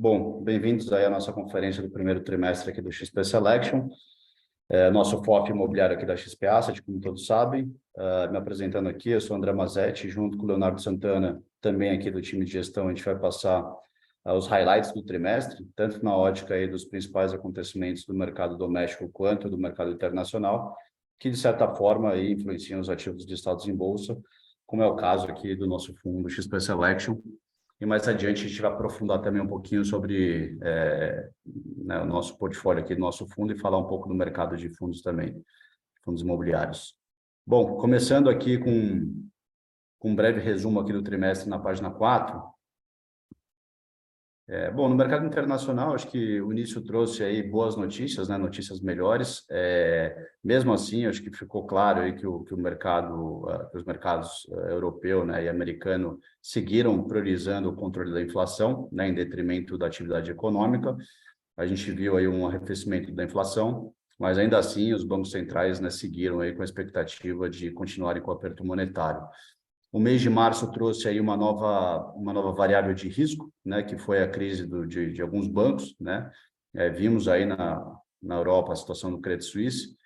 Bom, bem-vindos aí à nossa conferência do primeiro trimestre aqui do XP Selection. Nosso FOF imobiliário aqui da XP Asset, como todos sabem. Me apresentando aqui, eu sou André Mazetti, junto com o Leonardo Santana, também aqui do time de gestão, a gente vai passar os highlights do trimestre, tanto na ótica aí dos principais acontecimentos do mercado doméstico quanto do mercado internacional, que de certa forma aí influenciam os ativos listados em bolsa, como é o caso aqui do nosso fundo XP Selection. E mais adiante a gente vai aprofundar também um pouquinho sobre né, o nosso portfólio aqui, do nosso fundo, e falar um pouco do mercado de fundos também, fundos imobiliários. Bom, começando aqui com um breve resumo aqui do trimestre na página 4. Bom, no mercado internacional, acho que o início trouxe aí boas notícias, né, notícias melhores. Mesmo assim, acho que ficou claro aí que o mercado, os mercados europeu, né, e americano seguiram priorizando o controle da inflação, né, em detrimento da atividade econômica. A gente viu aí um arrefecimento da inflação, mas ainda assim os bancos centrais, né, seguiram aí com a expectativa de continuarem com o aperto monetário. O mês de março trouxe aí uma nova variável de risco, né, que foi a crise de alguns bancos, né? Vimos aí na Europa a situação do Credit Suisse,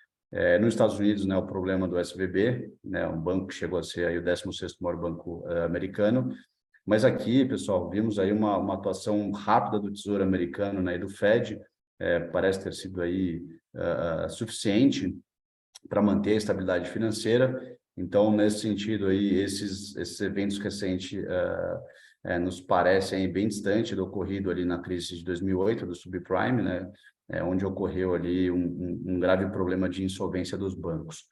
nos Estados Unidos, né, o problema do SVB, né, um banco que chegou a ser aí o 16º maior banco americano. Mas aqui, pessoal, vimos aí uma atuação rápida do Tesouro Americano, né, e do Fed, parece ter sido aí suficiente para manter a estabilidade financeira. Então, nesse sentido aí, esses eventos recentes nos parecem bem distantes do ocorrido ali na crise de 2008, do subprime, né, onde ocorreu ali um grave problema de insolvência dos bancos.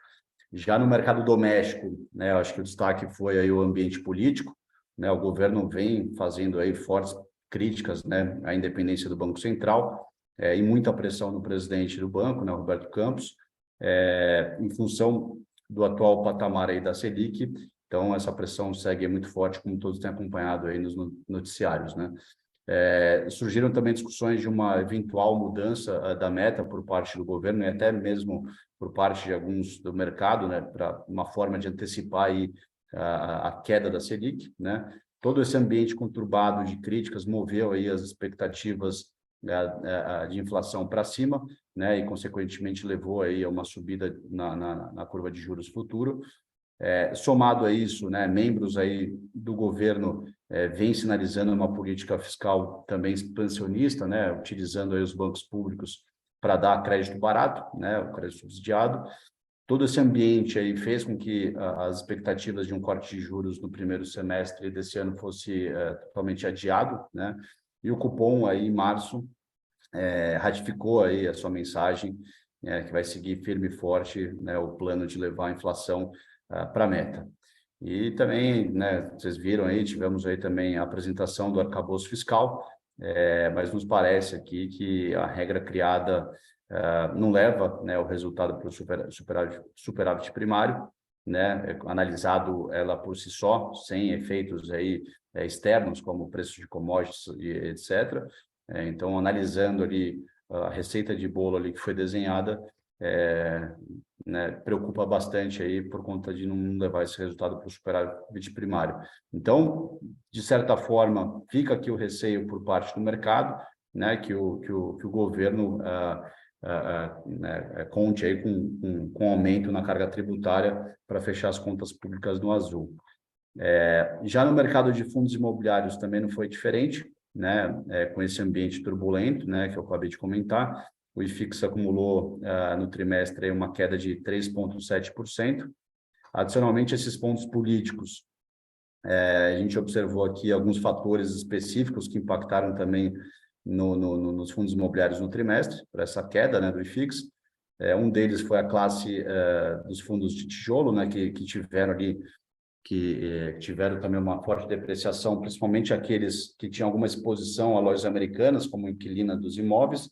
Já no mercado doméstico, né, eu acho que o destaque foi aí o ambiente político, né, o governo vem fazendo aí fortes críticas, né, à independência do Banco Central, e muita pressão no presidente do banco, né, Roberto Campos, em função do atual patamar aí da Selic. Então, essa pressão segue muito forte, como todos têm acompanhado aí nos noticiários, né? Surgiram também discussões de uma eventual mudança da meta por parte do governo e até mesmo por parte de alguns do mercado, né, para uma forma de antecipar aí a queda da Selic, né? Todo esse ambiente conturbado de críticas moveu aí as expectativas de inflação para cima, né, e consequentemente levou aí a uma subida na curva de juros futuro. Somado a isso, né, membros aí do governo vêm sinalizando uma política fiscal também expansionista, né, utilizando aí os bancos públicos para dar crédito barato, né, o crédito subsidiado. Todo esse ambiente aí fez com que as expectativas de um corte de juros no primeiro semestre desse ano fosse totalmente adiado, né, e o cupom aí em março ratificou aí a sua mensagem, que vai seguir firme e forte, né, o plano de levar a inflação para a meta. E também, né, vocês viram aí, tivemos aí também a apresentação do arcabouço fiscal, mas nos parece aqui que a regra criada não leva, né, o resultado para o superávit primário, né, analisado ela por si só, sem efeitos aí externos, como o preço de commodities e etc. Então, analisando ali a receita de bolo ali que foi desenhada, né, preocupa bastante aí por conta de não levar esse resultado para o superávit primário. Então, de certa forma, fica aqui o receio por parte do mercado, né, que o governo né, conte aí com aumento na carga tributária para fechar as contas públicas no azul. Já no mercado de fundos imobiliários também não foi diferente, né, com esse ambiente turbulento, né, que eu acabei de comentar. O IFIX acumulou no trimestre uma queda de 3,7%. Adicionalmente, esses pontos políticos, a gente observou aqui alguns fatores específicos que impactaram também nos fundos imobiliários no trimestre, para essa queda, né, do IFIX. Um deles foi a classe dos fundos de tijolo, né, que tiveram ali que tiveram também uma forte depreciação, principalmente aqueles que tinham alguma exposição a lojas americanas, como inquilina dos imóveis.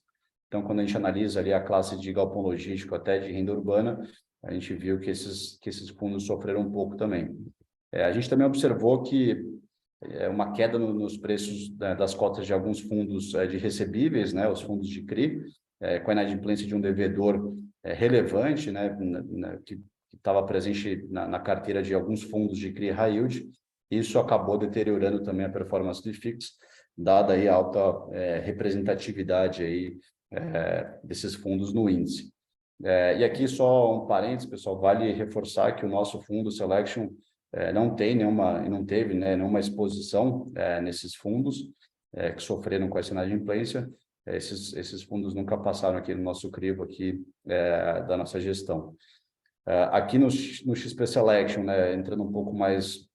Então, quando a gente analisa ali a classe de galpão logístico até de renda urbana, a gente viu que esses fundos sofreram um pouco também. A gente também observou que uma queda nos preços das cotas de alguns fundos de recebíveis, né, os fundos de CRI, com a inadimplência de um devedor relevante, né, que estava presente na carteira de alguns fundos de CRI High Yield. Isso acabou deteriorando também a performance do IFIX, dada aí a alta representatividade aí, desses fundos no índice. E aqui só um parênteses, pessoal, vale reforçar que o nosso fundo Selection não tem nenhuma, e não teve, né, nenhuma exposição nesses fundos que sofreram com essa inadimplência. Esses fundos nunca passaram aqui no nosso crivo aqui, da nossa gestão. Aqui no XP Selection, né, entrando um pouco mais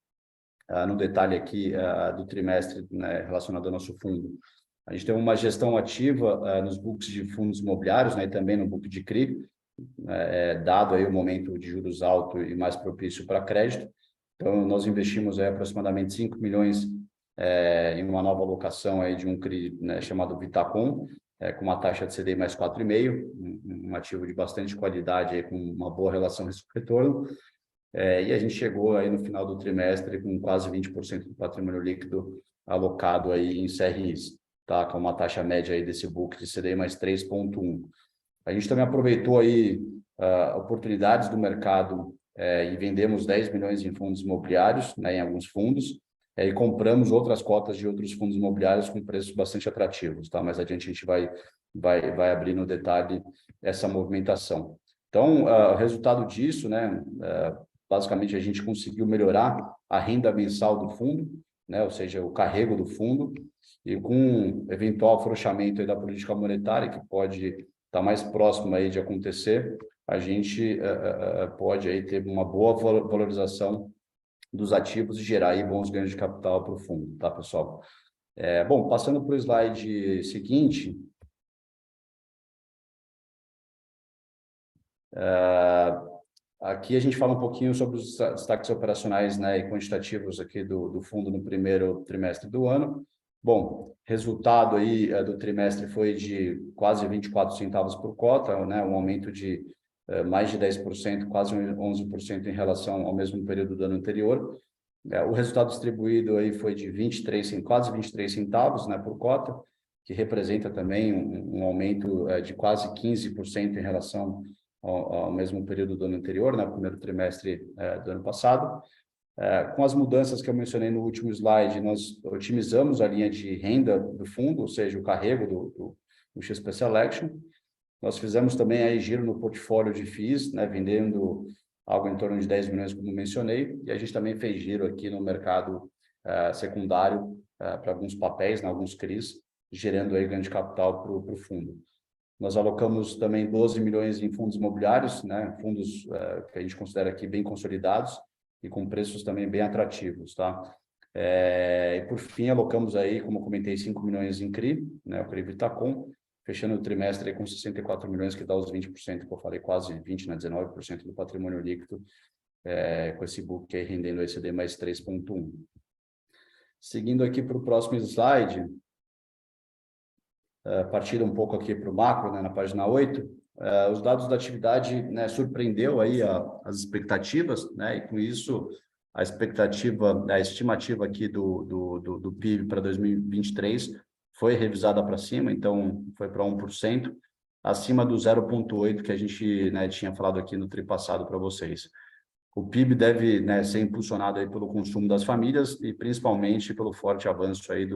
no detalhe aqui do trimestre, né, relacionado ao nosso fundo, a gente tem uma gestão ativa nos books de fundos imobiliários, né, e também no book de CRI, dado aí o momento de juros alto e mais propício para crédito. Então, nós investimos aí aproximadamente 5 milhões em uma nova alocação aí de um CRI, né, chamado Vitacom, com uma taxa de CDI mais 4,5, um ativo de bastante qualidade, aí, com uma boa relação risco-retorno. E a gente chegou aí no final do trimestre com quase 20% do patrimônio líquido alocado aí em CRIs, tá? Com uma taxa média aí desse book de CDI mais 3,1. A gente também aproveitou aí oportunidades do mercado e vendemos 10 milhões em fundos imobiliários, né, em alguns fundos, e compramos outras cotas de outros fundos imobiliários com preços bastante atrativos, tá? Mais adiante a gente vai abrir no detalhe essa movimentação. Então, o resultado disso, né, basicamente a gente conseguiu melhorar a renda mensal do fundo, né, ou seja, o carrego do fundo, e com eventual afrouxamento aí da política monetária, que pode estar mais próximo aí de acontecer, a gente pode aí ter uma boa valorização dos ativos e gerar aí bons ganhos de capital para o fundo, tá, pessoal? Bom, passando para o slide seguinte, aqui a gente fala um pouquinho sobre os destaques operacionais, né, e quantitativos aqui do fundo no primeiro trimestre do ano. Bom, resultado aí do trimestre foi de quase 24 centavos por cota, né, um aumento de mais de 10%, quase 11% em relação ao mesmo período do ano anterior. O resultado distribuído aí foi de quase 23 centavos, né, por cota, que representa também um aumento de quase 15% em relação ao mesmo período do ano anterior, né, primeiro trimestre do ano passado. Com as mudanças que eu mencionei no último slide, nós otimizamos a linha de renda do fundo, ou seja, o carrego do XP Selection. Nós fizemos também aí giro no portfólio de FIIs, né, vendendo algo em torno de 10 milhões, como mencionei, e a gente também fez giro aqui no mercado secundário para alguns papéis, né, alguns CRIs, gerando aí ganho de capital para o fundo. Nós alocamos também 12 milhões em fundos imobiliários, né, fundos que a gente considera aqui bem consolidados e com preços também bem atrativos, tá? E por fim, alocamos aí, como eu comentei, 5 milhões em CRI, né, o CRI Vitacom, fechando o trimestre aí com 64 milhões, que dá os 20%, que eu falei, quase 20%, né, 19% do patrimônio líquido, com esse book aí rendendo esse CDI mais 3,1. Seguindo aqui para o próximo slide, partindo um pouco aqui para o macro, né, na página 8, os dados da atividade, né, surpreendeu aí as expectativas, né, e com isso a estimativa aqui do PIB para 2023 foi revisada para cima, então foi para 1%, acima do 0,8% que a gente, né, tinha falado aqui no tri passado para vocês. O PIB deve, né, ser impulsionado aí pelo consumo das famílias e principalmente pelo forte avanço aí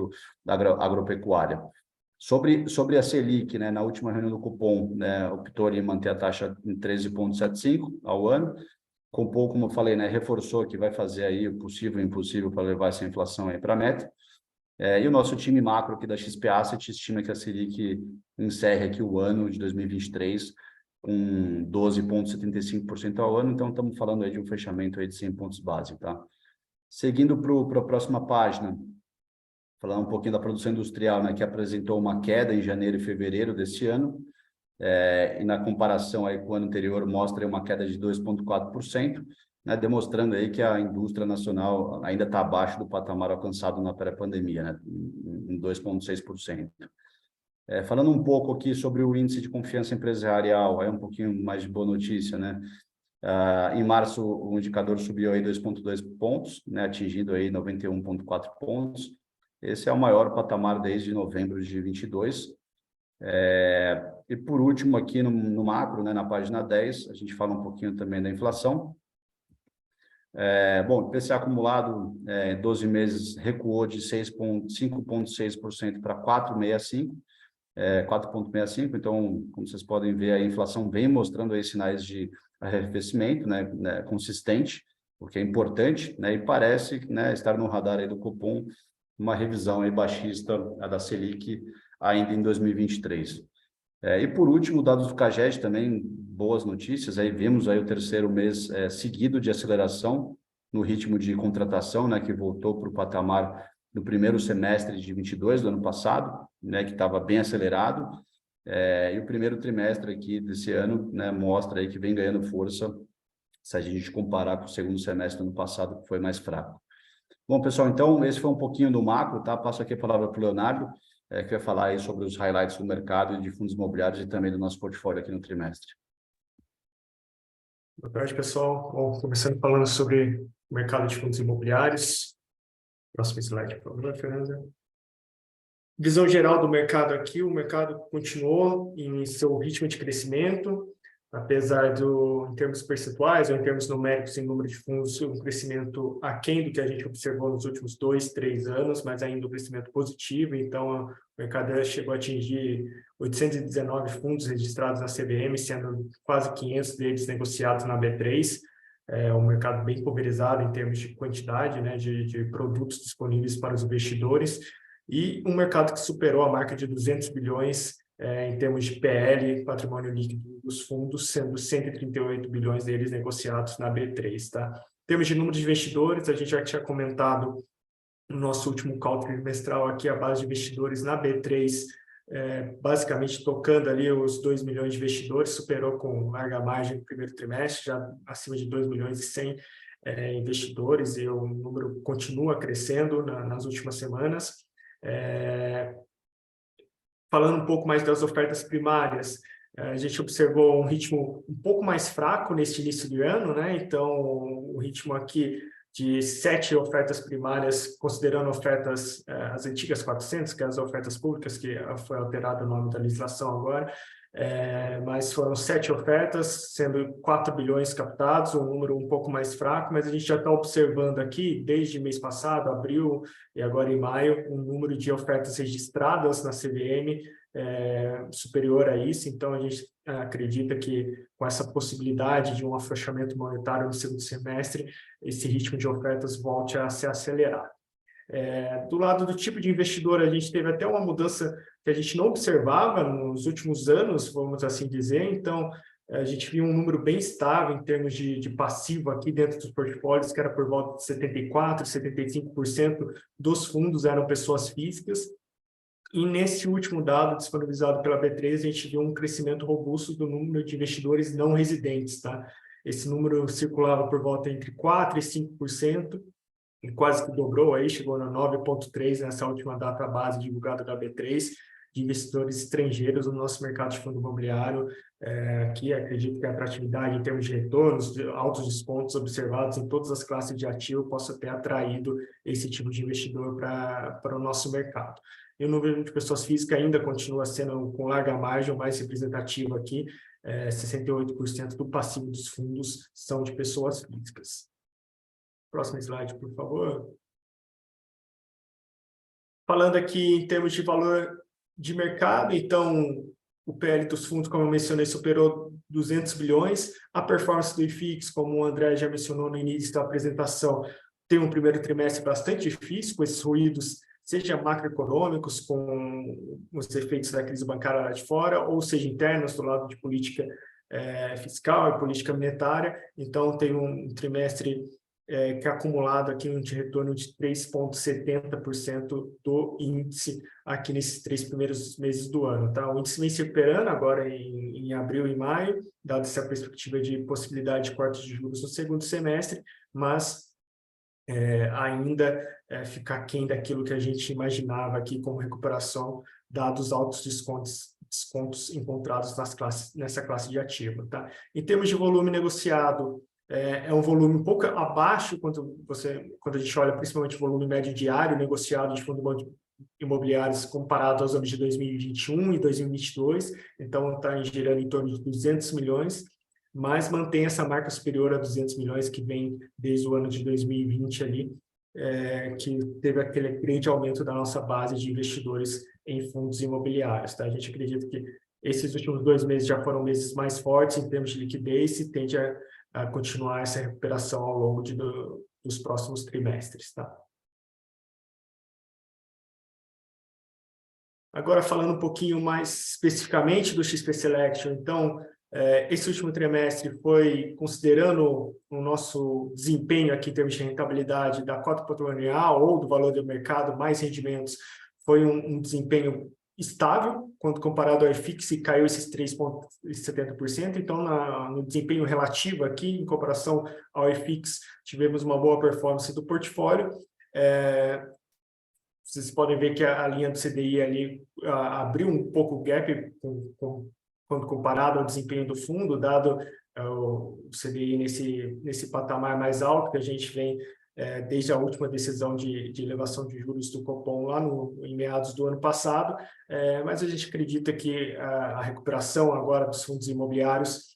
da agropecuária. Sobre a Selic, né, na última reunião do Copom, né, optou em manter a taxa em 13,75 ao ano. Copom, como eu falei, né, reforçou que vai fazer aí o possível e o impossível para levar essa inflação aí para a meta. E o nosso time macro aqui da XP Asset estima que a Selic encerre aqui o ano de 2023 com 12,75% ao ano, então estamos falando aí de um fechamento aí de 100 pontos base, tá? Seguindo para a próxima página, falar um pouquinho da produção industrial, né, que apresentou uma queda em janeiro e fevereiro deste ano, e na comparação aí com o ano anterior mostra uma queda de 2,4%, né, demonstrando aí que a indústria nacional ainda está abaixo do patamar alcançado na pré-pandemia, né, em 2,6%. Falando um pouco aqui sobre o índice de confiança empresarial, é um pouquinho mais de boa notícia, né? Em março, o indicador subiu aí 2,2 pontos, né, atingindo aí 91,4 pontos. Esse é o maior patamar desde novembro de 22. E por último, aqui no macro, né, na página 10, a gente fala um pouquinho também da inflação. Bom, o IPCA acumulado, 12 meses, recuou de 5,6% para 4,65%, então, como vocês podem ver, a inflação vem mostrando aí sinais de arrefecimento, né, consistente, o que é importante, né, e parece, né, estar no radar aí do Copom uma revisão aí baixista, a da Selic, ainda em 2023. E por último, dados do CAGED também, boas notícias, aí vimos aí o terceiro mês seguido de aceleração no ritmo de contratação, né, que voltou para o patamar do primeiro semestre de 22 do ano passado, né, que estava bem acelerado, e o primeiro trimestre aqui desse ano, né, mostra aí que vem ganhando força, se a gente comparar com o segundo semestre do ano passado, que foi mais fraco. Bom, pessoal, então esse foi um pouquinho do macro, tá? Passo aqui a palavra para o Leonardo, que vai falar aí sobre os highlights do mercado e de fundos imobiliários e também do nosso portfólio aqui no trimestre. Boa tarde, pessoal. Bom, começando falando sobre o mercado de fundos imobiliários. Próximo slide, por favor, Fernanda. Visão geral do mercado aqui, o mercado continuou em seu ritmo de crescimento, apesar em termos percentuais ou em termos numéricos, em número de fundos, um crescimento aquém do que a gente observou nos últimos 2, 3 anos, mas ainda um crescimento positivo. Então, o mercado chegou a atingir 819 fundos registrados na CVM, sendo quase 500 deles negociados na B3. É um mercado bem pulverizado em termos de quantidade, né, de produtos disponíveis para os investidores, e um mercado que superou a marca de 200 bilhões em termos de PL, patrimônio líquido dos fundos, sendo 138 bilhões deles negociados na B3. Tá? Em termos de número de investidores, a gente já tinha comentado no nosso último call trimestral aqui, a base de investidores na B3, basicamente tocando ali os 2 milhões de investidores, superou com larga margem no primeiro trimestre, já acima de 2 milhões e 100 investidores, e o número continua crescendo nas últimas semanas. Falando um pouco mais das ofertas primárias, a gente observou um ritmo um pouco mais fraco neste início do ano, né? Então, o ritmo aqui de 7 ofertas primárias, considerando ofertas, as antigas 400, que é as ofertas públicas, que foi alterado o nome da legislação agora, mas foram 7 ofertas, sendo 4 bilhões captados, um número um pouco mais fraco, mas a gente já está observando aqui, desde mês passado, abril e agora em maio, um número de ofertas registradas na CVM superior a isso. Então, a gente acredita que com essa possibilidade de um afrouxamento monetário no segundo semestre, esse ritmo de ofertas volte a se acelerar. Do lado do tipo de investidor, a gente teve até uma mudança que a gente não observava nos últimos anos, vamos assim dizer. Então, a gente viu um número bem estável em termos de passivo aqui dentro dos portfólios, que era por volta de 74%, 75% dos fundos eram pessoas físicas. E nesse último dado disponibilizado pela B3, a gente viu um crescimento robusto do número de investidores não residentes. Tá? Esse número circulava por volta entre 4% e 5%, e quase que dobrou aí, chegou na 9,3% nessa última data base divulgada da B3, de investidores estrangeiros no nosso mercado de fundo imobiliário, que acredito que a atratividade em termos de retornos, de altos descontos observados em todas as classes de ativo possa ter atraído esse tipo de investidor para o nosso mercado. E o número de pessoas físicas ainda continua sendo com larga margem, o mais representativo aqui, 68% do passivo dos fundos são de pessoas físicas. Próximo slide, por favor. Falando aqui em termos de valor de mercado, então, o PL dos fundos, como eu mencionei, superou 200 bilhões. A performance do IFIX, como o André já mencionou no início da apresentação, tem um primeiro trimestre bastante difícil, com esses ruídos, seja macroeconômicos, com os efeitos da crise bancária lá de fora, ou seja, internos, do lado de política fiscal e política monetária. Então, tem um trimestre que é acumulado aqui de retorno de 3,70% do índice aqui nesses 3 primeiros meses do ano. Tá? O índice vem se recuperando agora em abril e maio, dado essa perspectiva de possibilidade de corte de juros no segundo semestre, mas ainda fica aquém daquilo que a gente imaginava aqui como recuperação, dados os altos descontos encontrados nessa classe de ativo. Tá? Em termos de volume negociado, é um volume um pouco abaixo quando a gente olha principalmente o volume médio diário negociado de fundos imobiliários comparado aos anos de 2021 e 2022, então está girando em torno de 200 milhões. mas mantém essa marca superior a 200 milhões que vem desde o ano de 2020 ali, que teve aquele grande aumento da nossa base de investidores em fundos imobiliários. Tá? A gente acredita que esses últimos 2 meses já foram meses mais fortes em termos de liquidez e tende a continuar essa recuperação ao longo dos próximos trimestres. Tá? Agora, falando um pouquinho mais especificamente do XP Selection, então, esse último trimestre foi, considerando o nosso desempenho aqui em termos de rentabilidade da cota patrimonial ou do valor do mercado, mais rendimentos, foi um desempenho estável, quando comparado ao IFIX, e caiu esses 3,70%. Então, no desempenho relativo aqui, em comparação ao IFIX, tivemos uma boa performance do portfólio. Vocês podem ver que a linha do CDI ali abriu um pouco o gap quando comparado ao desempenho do fundo, dado o CDI nesse patamar mais alto que a gente vem desde a última decisão de elevação de juros do Copom lá em meados do ano passado, mas a gente acredita que a recuperação agora dos fundos imobiliários,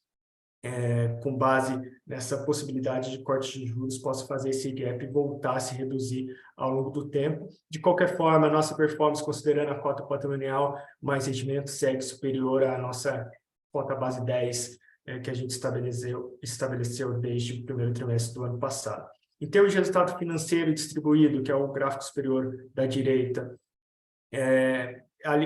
com base nessa possibilidade de corte de juros, possa fazer esse gap voltar a se reduzir ao longo do tempo. De qualquer forma, a nossa performance, considerando a cota patrimonial mais rendimento, segue superior à nossa cota base 10, que a gente estabeleceu desde o primeiro trimestre do ano passado. Em termos de resultado financeiro distribuído, que é o gráfico superior da direita,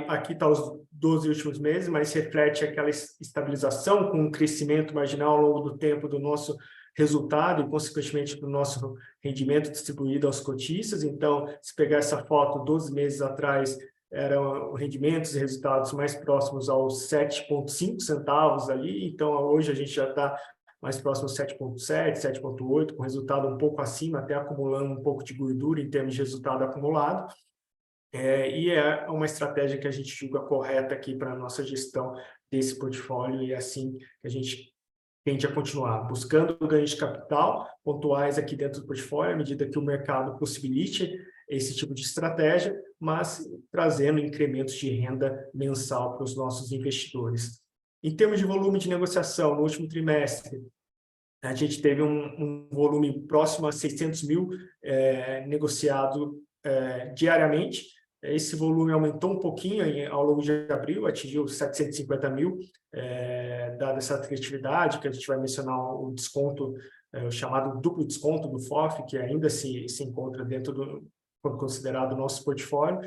aqui está os 12 últimos meses, mas reflete aquela estabilização com um crescimento marginal ao longo do tempo do nosso resultado e, consequentemente, do nosso rendimento distribuído aos cotistas. Então, se pegar essa foto, 12 meses atrás, eram rendimentos e resultados mais próximos aos 7,5 centavos ali. Então, hoje a gente já está mais próximo aos 7,7, 7,8, com resultado um pouco acima, até acumulando um pouco de gordura em termos de resultado acumulado. E é uma estratégia que a gente julga correta aqui para a nossa gestão desse portfólio, e é assim que a gente tende a continuar, buscando ganhos de capital pontuais aqui dentro do portfólio, à medida que o mercado possibilite esse tipo de estratégia, mas trazendo incrementos de renda mensal para os nossos investidores. Em termos de volume de negociação, no último trimestre, a gente teve um volume próximo a 600 mil negociado diariamente. Esse volume aumentou um pouquinho ao longo de abril, atingiu 750 mil, dada essa atratividade, que a gente vai mencionar o desconto, o chamado duplo desconto do FOF, que ainda se encontra dentro quando considerado o nosso portfólio.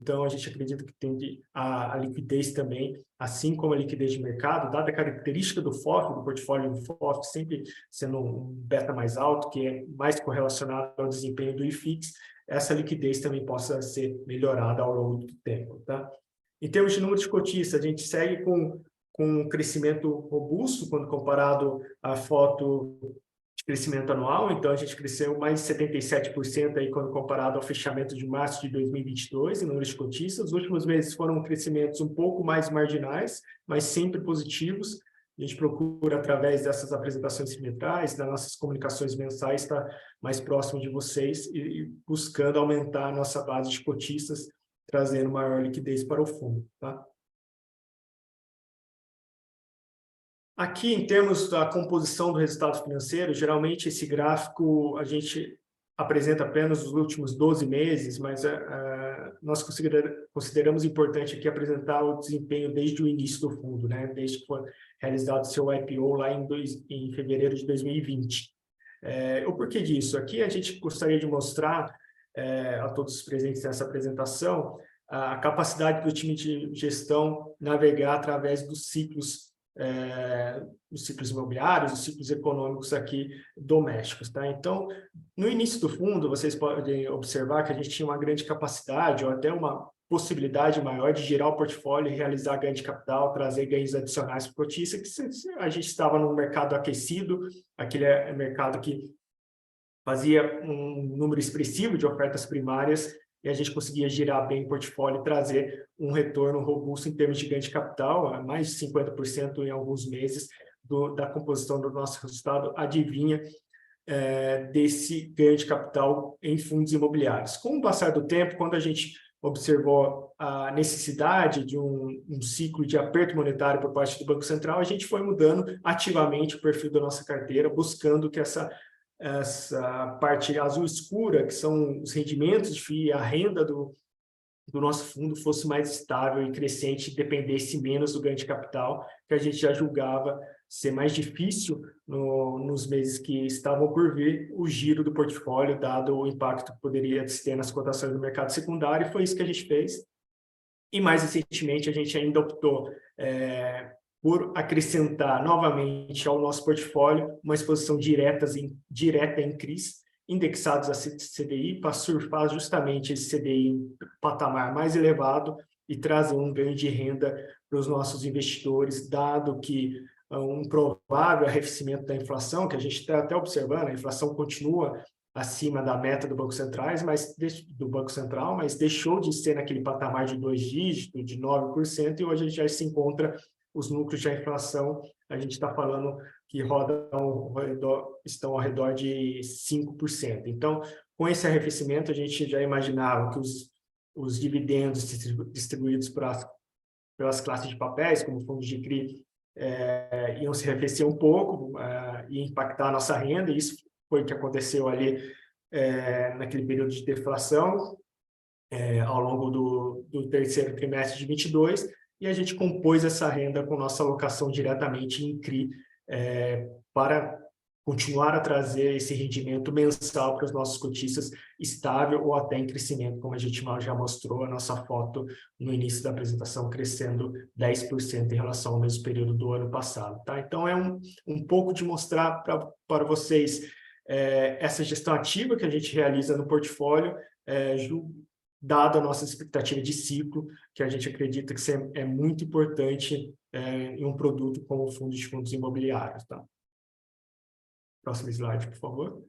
Então, a gente acredita que tem a liquidez também, assim como a liquidez de mercado, dada a característica do FOF, do portfólio do FOF, sempre sendo um beta mais alto, que é mais correlacionado ao desempenho do IFIX, essa liquidez também possa ser melhorada ao longo do tempo. Tá? Em termos de número de cotistas, a gente segue com um crescimento robusto quando comparado à foto de crescimento anual. Então, a gente cresceu mais de 77% aí quando comparado ao fechamento de março de 2022 em número de cotistas. Os últimos meses foram crescimentos um pouco mais marginais, mas sempre positivos. A gente procura, através dessas apresentações trimestrais, das nossas comunicações mensais, estar mais próximo de vocês e buscando aumentar a nossa base de cotistas, trazendo maior liquidez para o fundo. Tá? Aqui, em termos da composição do resultado financeiro, geralmente esse gráfico a gente apresenta apenas os últimos 12 meses, mas nós consideramos importante aqui apresentar o desempenho desde o início do fundo, né? Desde que foi realizado o seu IPO lá em fevereiro de 2020. O porquê disso? Aqui a gente gostaria de mostrar a todos os presentes nessa apresentação a capacidade do time de gestão navegar através dos ciclos imobiliários, os ciclos econômicos aqui domésticos. Tá? Então, no início do fundo, vocês podem observar que a gente tinha uma grande capacidade ou até uma possibilidade maior de girar o portfólio e realizar ganho de capital, trazer ganhos adicionais para o cotista, que a gente estava num mercado aquecido, aquele mercado que fazia um número expressivo de ofertas primárias, e a gente conseguia girar bem o portfólio e trazer um retorno robusto em termos de ganho de capital, mais de 50% em alguns meses da composição do nosso resultado, adivinha desse ganho de capital em fundos imobiliários. Com o passar do tempo, quando a gente observou a necessidade de um ciclo de aperto monetário por parte do Banco Central, a gente foi mudando ativamente o perfil da nossa carteira, buscando que essa parte azul escura, que são os rendimentos de FII, a renda do nosso fundo fosse mais estável e crescente, dependesse menos do ganho de capital, que a gente já julgava ser mais difícil nos meses que estavam por vir o giro do portfólio, dado o impacto que poderia ter nas cotações do mercado secundário, e foi isso que a gente fez. E mais recentemente a gente ainda optou por acrescentar novamente ao nosso portfólio uma exposição direta em CRIs, indexados a CDI, para surfar justamente esse CDI patamar mais elevado e trazer um ganho de renda para os nossos investidores, dado que um provável arrefecimento da inflação, que a gente está até observando, a inflação continua acima da meta do Banco Central, mas deixou de ser naquele patamar de 2 dígitos, de 9%, e hoje a gente já se encontra os núcleos de inflação, a gente está falando que estão ao redor de 5%. Então, com esse arrefecimento, a gente já imaginava que os dividendos distribuídos pelas classes de papéis, como fundos de CRI, iam se arrefecer um pouco e impactar a nossa renda, e isso foi o que aconteceu ali naquele período de deflação, ao longo do terceiro trimestre de 22, e a gente compôs essa renda com nossa alocação diretamente em CRI, para continuar a trazer esse rendimento mensal para os nossos cotistas estável ou até em crescimento, como a gente já mostrou a nossa foto no início da apresentação, crescendo 10% em relação ao mesmo período do ano passado. Tá? Então, é um pouco de mostrar para vocês essa gestão ativa que a gente realiza no portfólio, dada a nossa expectativa de ciclo, que a gente acredita que é muito importante em um produto como o fundo de fundos imobiliários. Tá? Próximo slide, por favor.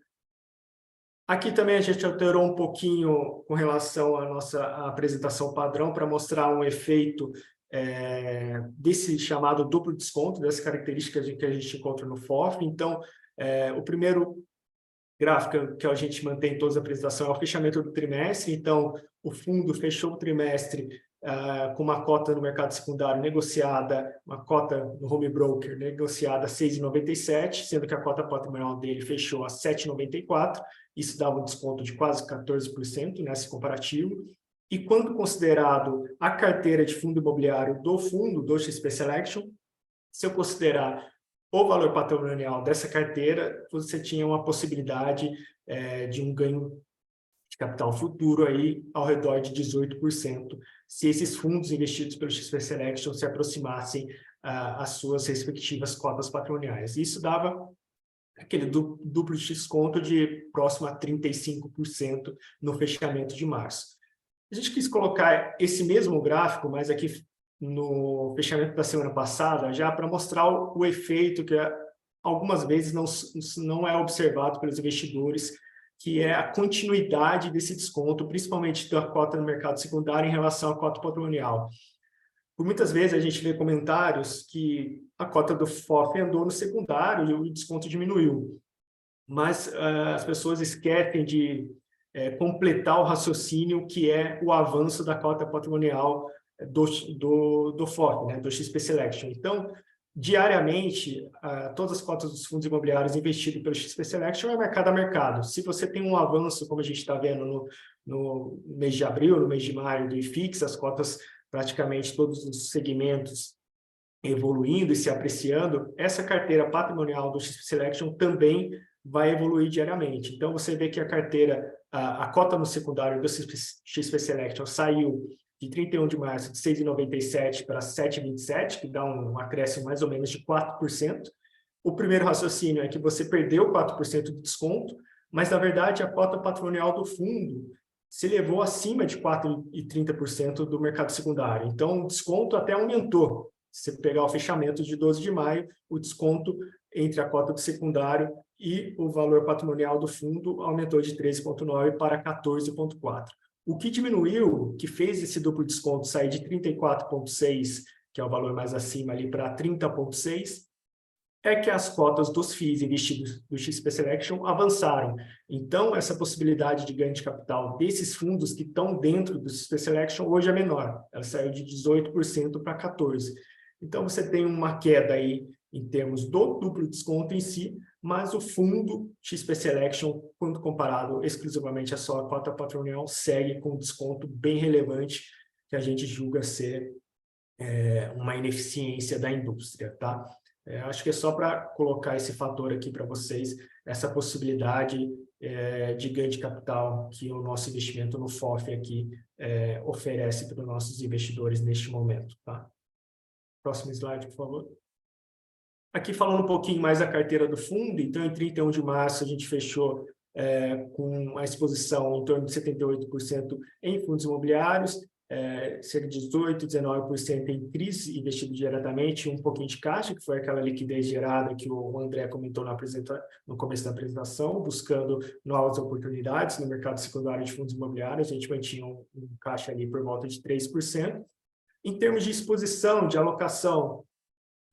Aqui também a gente alterou um pouquinho com relação à nossa apresentação padrão para mostrar um efeito desse chamado duplo desconto, dessa característica que a gente encontra no FOF. Então, o primeiro gráfico que a gente mantém em todas as apresentações é o fechamento do trimestre. Então, o fundo fechou o trimestre com uma cota no mercado secundário negociada, uma cota no home broker negociada a 6,97, sendo que a cota patrimonial dele fechou a 7,94. Isso dava um desconto de quase 14% nesse comparativo. E quando considerado a carteira de fundo imobiliário do fundo, do XP Selection, se eu considerar o valor patrimonial dessa carteira, você tinha uma possibilidade de um ganho de capital futuro aí ao redor de 18%, se esses fundos investidos pelo XP Selection se aproximassem às suas respectivas cotas patrimoniais. Isso dava aquele duplo desconto de próximo a 35% no fechamento de março. A gente quis colocar esse mesmo gráfico, mas aqui no fechamento da semana passada, já para mostrar o efeito que algumas vezes não é observado pelos investidores, que é a continuidade desse desconto, principalmente da cota no mercado secundário em relação à cota patrimonial. Por muitas vezes a gente vê comentários que a cota do FOF andou no secundário e o desconto diminuiu, mas as pessoas esquecem de completar o raciocínio, que é o avanço da cota patrimonial do FOF, né, do XP Selection. Então, diariamente, todas as cotas dos fundos imobiliários investidos pelo XP Selection é mercado a mercado. Se você tem um avanço, como a gente está vendo no mês de abril, no mês de maio do IFIX, as cotas, praticamente todos os segmentos evoluindo e se apreciando, essa carteira patrimonial do XP Selection também vai evoluir diariamente. Então, você vê que a carteira, a cota no secundário do XP Selection saiu de 31 de março de 6,97 para 7,27, que dá um acréscimo mais ou menos de 4%. O primeiro raciocínio é que você perdeu 4% de desconto, mas, na verdade, a cota patrimonial do fundo se elevou acima de 4,30% do mercado secundário. Então, o desconto até aumentou. Se você pegar o fechamento de 12 de maio, o desconto entre a cota do secundário e o valor patrimonial do fundo aumentou de 13,9% para 14,4%. O que diminuiu, que fez esse duplo desconto sair de 34,6%, que é o valor mais acima ali, para 30,6%, é que as cotas dos FIIs investidos do XP Selection avançaram. Então, essa possibilidade de ganho de capital desses fundos que estão dentro do XP Selection hoje é menor. Ela saiu de 18% para 14%. Então, você tem uma queda aí em termos do duplo desconto em si, mas o fundo XP Selection, quando comparado exclusivamente a só a cota patrimonial, segue com um desconto bem relevante que a gente julga ser uma ineficiência da indústria, tá? Acho que é só para colocar esse fator aqui para vocês, essa possibilidade de ganho de capital que o nosso investimento no FOF aqui oferece para os nossos investidores neste momento, tá? Próximo slide, por favor. Aqui falando um pouquinho mais da carteira do fundo, então em 31 de março a gente fechou com a exposição em torno de 78% em fundos imobiliários, cerca de 18%, 19% em CRIs investido diretamente, um pouquinho de caixa, que foi aquela liquidez gerada que o André comentou no começo da apresentação, buscando novas oportunidades no mercado secundário de fundos imobiliários. A gente mantinha um caixa ali por volta de 3%. Em termos de exposição, de alocação,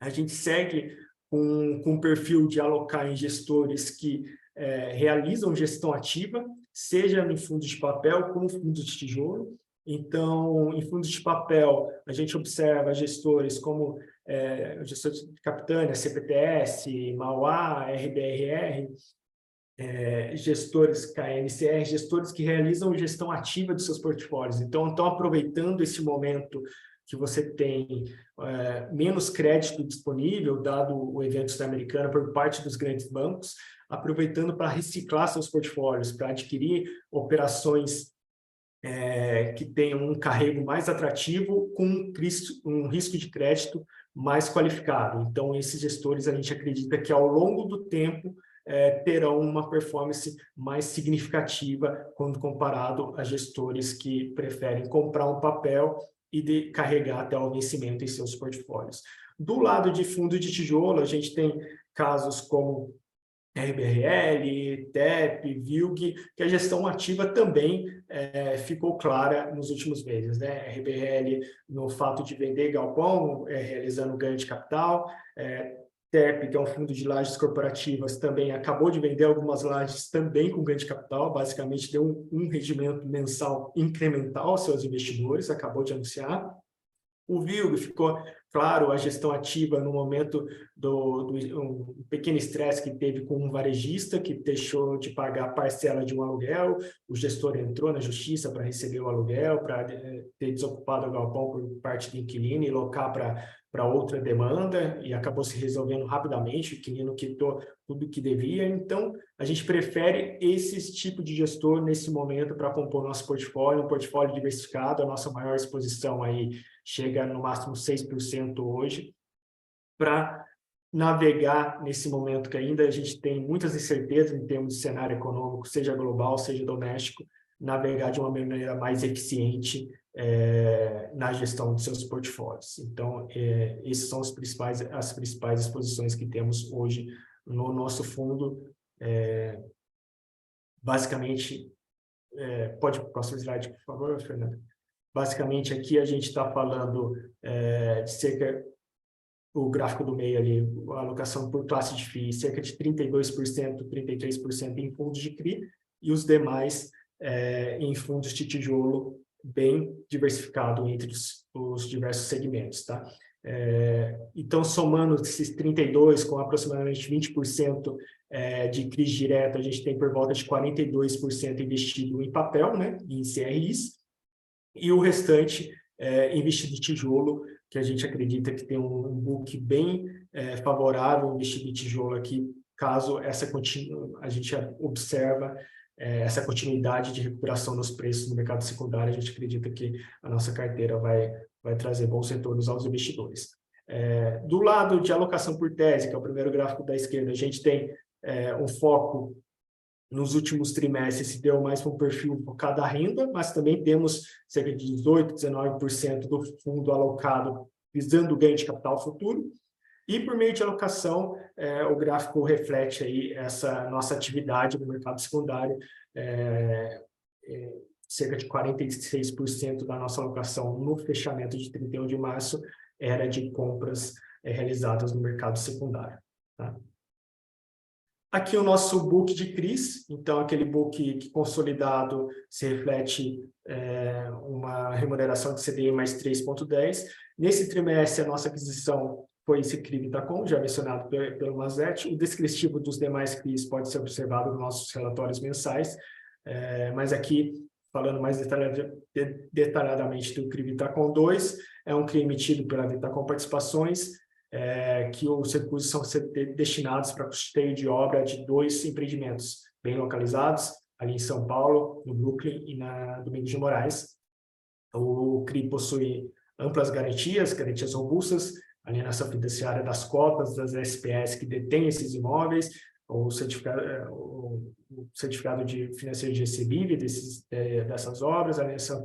a gente segue com um perfil de alocar em gestores que realizam gestão ativa, seja em fundos de papel como fundos de tijolo. Então, em fundos de papel, a gente observa gestores como gestores de Capitânia, CPTS, Mauá, RBRR, gestores KNCR, gestores que realizam gestão ativa dos seus portfólios. Então, estão aproveitando esse momento que você tem menos crédito disponível, dado o evento sul-americano por parte dos grandes bancos, aproveitando para reciclar seus portfólios, para adquirir operações que tenham um carrego mais atrativo com um risco de crédito mais qualificado. Então, esses gestores, a gente acredita que ao longo do tempo terão uma performance mais significativa quando comparado a gestores que preferem comprar um papel e carregar até o vencimento em seus portfólios. Do lado de fundo de tijolo, a gente tem casos como RBRL, TEP, VILG, que a gestão ativa também ficou clara nos últimos meses, né? RBRL no fato de vender galpão, realizando ganho de capital, TEP, que é um fundo de lajes corporativas, também acabou de vender algumas lajes também com ganho de capital, basicamente deu um rendimento mensal incremental aos seus investidores, acabou de anunciar. O VILG ficou claro, a gestão ativa no momento um pequeno estresse que teve com um varejista que deixou de pagar a parcela de um aluguel, o gestor entrou na justiça para receber o aluguel, para ter desocupado o galpão por parte do inquilino e locar para outra demanda, e acabou se resolvendo rapidamente, o inquilino quitou tudo o que devia. Então, a gente prefere esse tipo de gestor nesse momento para compor nosso portfólio, um portfólio diversificado, a nossa maior exposição aí chega no máximo 6% hoje, para navegar nesse momento que ainda a gente tem muitas incertezas em termos de cenário econômico, seja global, seja doméstico, navegar de uma maneira mais eficiente na gestão de seus portfólios. Então, essas são as principais exposições que temos hoje no nosso fundo. Basicamente, pode ir para o próximo slide, por favor, Fernando? Basicamente, aqui a gente está falando de cerca, o gráfico do meio ali, a alocação por classe de FII, cerca de 32%, 33% em fundos de CRI, e os demais em fundos de tijolo, bem diversificado entre os diversos segmentos, tá? Então, somando esses 32% com aproximadamente 20% de CRIs direto, a gente tem por volta de 42% investido em papel, né, em CRIs, e o restante investido em tijolo, que a gente acredita que tem um book bem favorável investido em tijolo aqui, caso a gente observa essa continuidade de recuperação dos preços no mercado secundário. A gente acredita que a nossa carteira vai trazer bons retornos aos investidores. Do lado de alocação por tese, que é o primeiro gráfico da esquerda, a gente tem um foco nos últimos trimestres, se deu mais para um perfil focado à renda, mas também temos cerca de 18%, 19% do fundo alocado visando o ganho de capital futuro. E por meio de alocação, o gráfico reflete aí essa nossa atividade no mercado secundário, cerca de 46% da nossa alocação no fechamento de 31 de março era de compras realizadas no mercado secundário. tá? Aqui o nosso book de CRIs, então aquele book que consolidado se reflete uma remuneração de CDI mais 3,10. Nesse trimestre, a nossa aquisição foi esse CRI Vitacom, já mencionado pelo Mazzetti. O descritivo dos demais CRIs pode ser observado nos nossos relatórios mensais, mas aqui, falando mais detalhadamente do CRI Vitacom 2, é um CRI emitido pela Vitacom Participações, que os recursos são destinados para custeio de obra de 2 empreendimentos bem localizados, ali em São Paulo, no Brooklyn e na Domingos de Moraes. O CRI possui amplas garantias robustas, alienação fiduciária das cotas das SPS que detêm esses imóveis, o certificado de financeiro de recebível dessas obras, alienação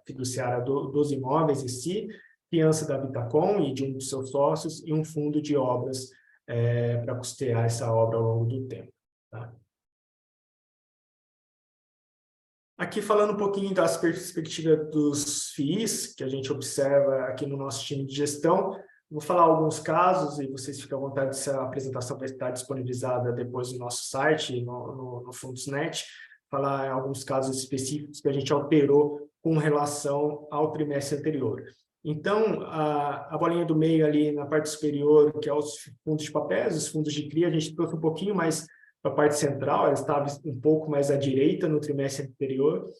fiduciária dos imóveis em si, fiança da Vitacom e de um dos seus sócios e um fundo de obras para custear essa obra ao longo do tempo. Tá? Aqui falando um pouquinho das perspectivas dos FIIs, que a gente observa aqui no nosso time de gestão. Vou falar alguns casos e vocês ficam à vontade, essa apresentação vai estar disponibilizada depois no nosso site, no Fundosnet. Falar alguns casos específicos que a gente alterou com relação ao trimestre anterior. Então, a bolinha do meio ali na parte superior, que é os fundos de papéis, os fundos de CRI, a gente trouxe um pouquinho mais para a parte central, ela estava um pouco mais à direita no trimestre anterior,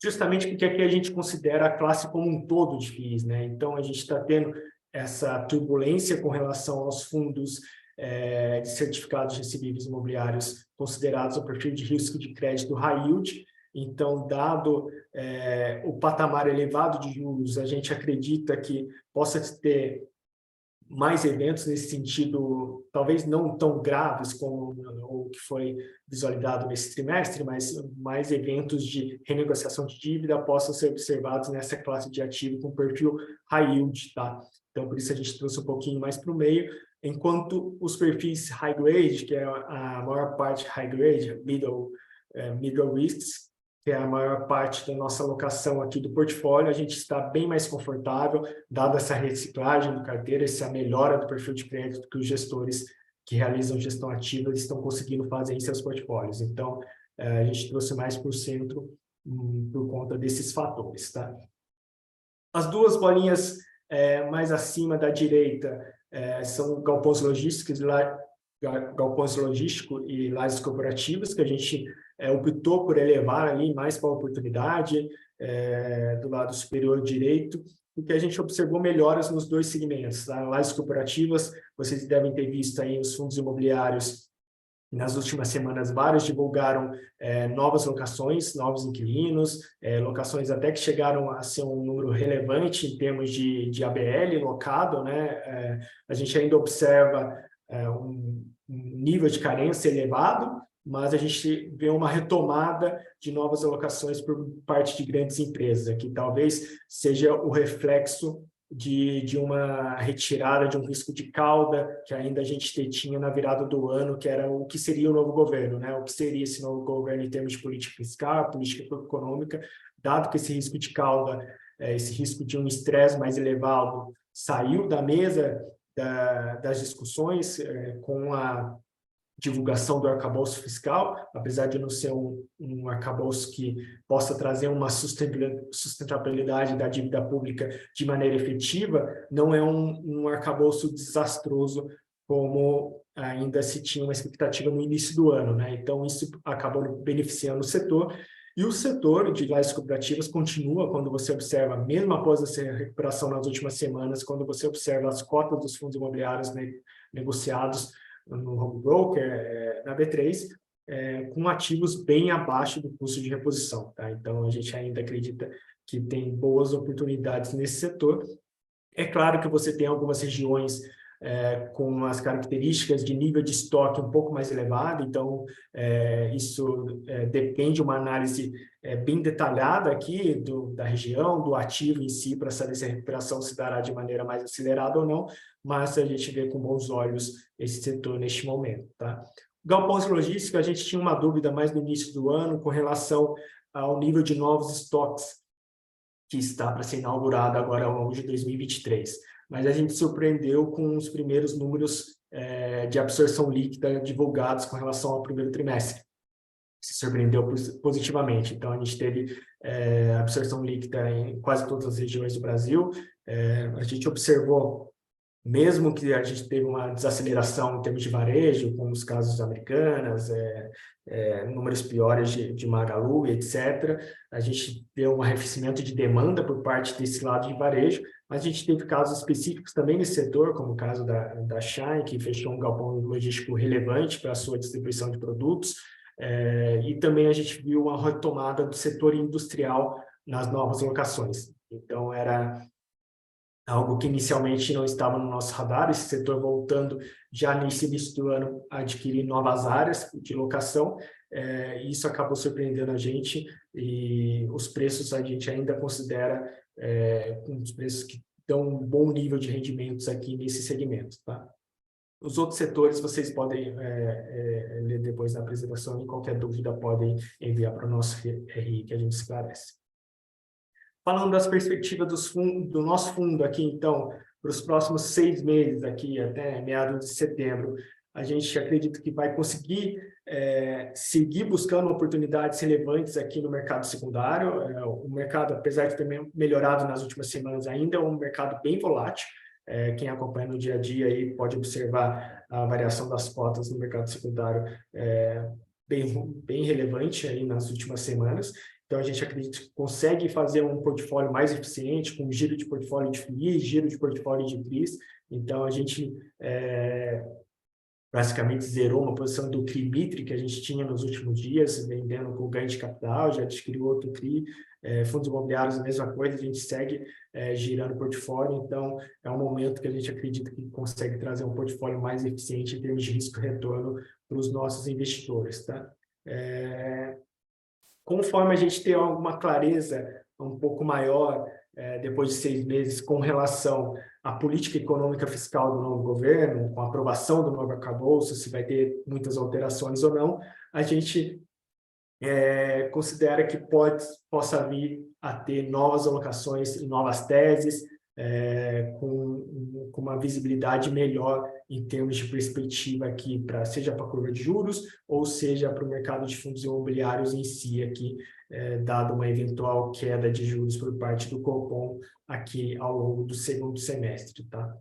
justamente porque aqui a gente considera a classe como um todo de FIIs, né? Então, a gente está tendo essa turbulência com relação aos fundos de certificados recebíveis imobiliários considerados o perfil de risco de crédito high yield. Então, dado o patamar elevado de juros, a gente acredita que possa ter mais eventos nesse sentido, talvez não tão graves como o que foi visualizado nesse trimestre, mas mais eventos de renegociação de dívida possam ser observados nessa classe de ativo com perfil high yield, tá? Então, por isso a gente trouxe um pouquinho mais para o meio, enquanto os perfis high grade, que é a maior parte high grade, middle risks, que é a maior parte da nossa alocação aqui do portfólio, a gente está bem mais confortável, dada essa reciclagem do carteira, essa melhora do perfil de crédito que os gestores que realizam gestão ativa estão conseguindo fazer em seus portfólios. Então, a gente trouxe mais para o centro por conta desses fatores, tá? As duas bolinhas mais acima da direita são galpões logísticos e lajes corporativas, que a gente optou por elevar ali mais para a oportunidade do lado superior direito, porque a gente observou melhoras nos dois segmentos. Tá? Lajes corporativas, vocês devem ter visto aí os fundos imobiliários, nas últimas semanas, vários divulgaram novas locações, novos inquilinos, locações até que chegaram a ser um número relevante em termos de ABL locado, né? A gente ainda observa um nível de carência elevado, mas a gente vê uma retomada de novas alocações por parte de grandes empresas, que talvez seja o reflexo de uma retirada de um risco de cauda que ainda a gente tinha na virada do ano, que era o que seria o novo governo, né? O que seria esse novo governo em termos de política fiscal, política econômica, dado que esse risco de cauda, esse risco de um estresse mais elevado, saiu da mesa das discussões com a divulgação do arcabouço fiscal, apesar de não ser um arcabouço que possa trazer uma sustentabilidade da dívida pública de maneira efetiva, não é um arcabouço desastroso como ainda se tinha uma expectativa no início do ano, né? Então, isso acabou beneficiando o setor, e o setor de lajes cooperativas continua, quando você observa, mesmo após essa recuperação nas últimas semanas, quando você observa as cotas dos fundos imobiliários negociados no home broker, na B3, com ativos bem abaixo do custo de reposição. Tá? Então, a gente ainda acredita que tem boas oportunidades nesse setor. É claro que você tem algumas regiões com as características de nível de estoque um pouco mais elevado, então isso depende de uma análise bem detalhada aqui da região, do ativo em si, para saber se a recuperação se dará de maneira mais acelerada ou não, mas a gente vê com bons olhos esse setor neste momento. Tá? Galpões logísticos, a gente tinha uma dúvida mais no início do ano com relação ao nível de novos estoques que está para ser inaugurado agora ao longo de 2023. Mas a gente surpreendeu com os primeiros números de absorção líquida divulgados com relação ao primeiro trimestre. Se surpreendeu positivamente. Então, a gente teve absorção líquida em quase todas as regiões do Brasil. A gente observou, mesmo que a gente teve uma desaceleração em termos de varejo, com os casos Americanas, números piores de Magalu, etc., a gente deu um arrefecimento de demanda por parte desse lado de varejo, mas a gente teve casos específicos também nesse setor, como o caso da Shine, que fechou um galpão logístico relevante para a sua distribuição de produtos, e também a gente viu uma retomada do setor industrial nas novas locações. Então, era algo que inicialmente não estava no nosso radar, esse setor voltando já nesse início do ano a adquirir novas áreas de locação, e isso acabou surpreendendo a gente, e os preços a gente ainda considera os preços que dão um bom nível de rendimentos aqui nesse segmento, tá? Os outros setores vocês podem ler depois na apresentação, e qualquer dúvida podem enviar para o nosso RI que a gente esclarece. Falando das perspectivas do nosso fundo aqui, então, para os próximos 6 meses, aqui até meados de setembro, a gente acredita que vai conseguir seguir buscando oportunidades relevantes aqui no mercado secundário. O mercado, apesar de ter melhorado nas últimas semanas, ainda é um mercado bem volátil. Quem acompanha no dia a dia aí pode observar a variação das cotas no mercado secundário bem relevante aí nas últimas semanas. Então, a gente acredita que consegue fazer um portfólio mais eficiente, com giro de portfólio de FII, giro de portfólio de CRIs. Então, a gente basicamente zerou uma posição do CRI Mitre que a gente tinha nos últimos dias, vendendo com ganho de capital, já adquiriu outro CRI, fundos imobiliários, a mesma coisa, a gente segue girando o portfólio. Então, é um momento que a gente acredita que consegue trazer um portfólio mais eficiente em termos de risco-retorno para os nossos investidores, tá? Conforme a gente tem alguma clareza um pouco maior, depois de 6 meses, com relação à política econômica fiscal do novo governo, com a aprovação do novo arcabouço, se vai ter muitas alterações ou não, a gente considera que possa vir a ter novas alocações e novas teses, com uma visibilidade melhor em termos de perspectiva aqui, seja para a curva de juros, ou seja para o mercado de fundos imobiliários em si, aqui, dado uma eventual queda de juros por parte do Copom aqui ao longo do segundo semestre, tá?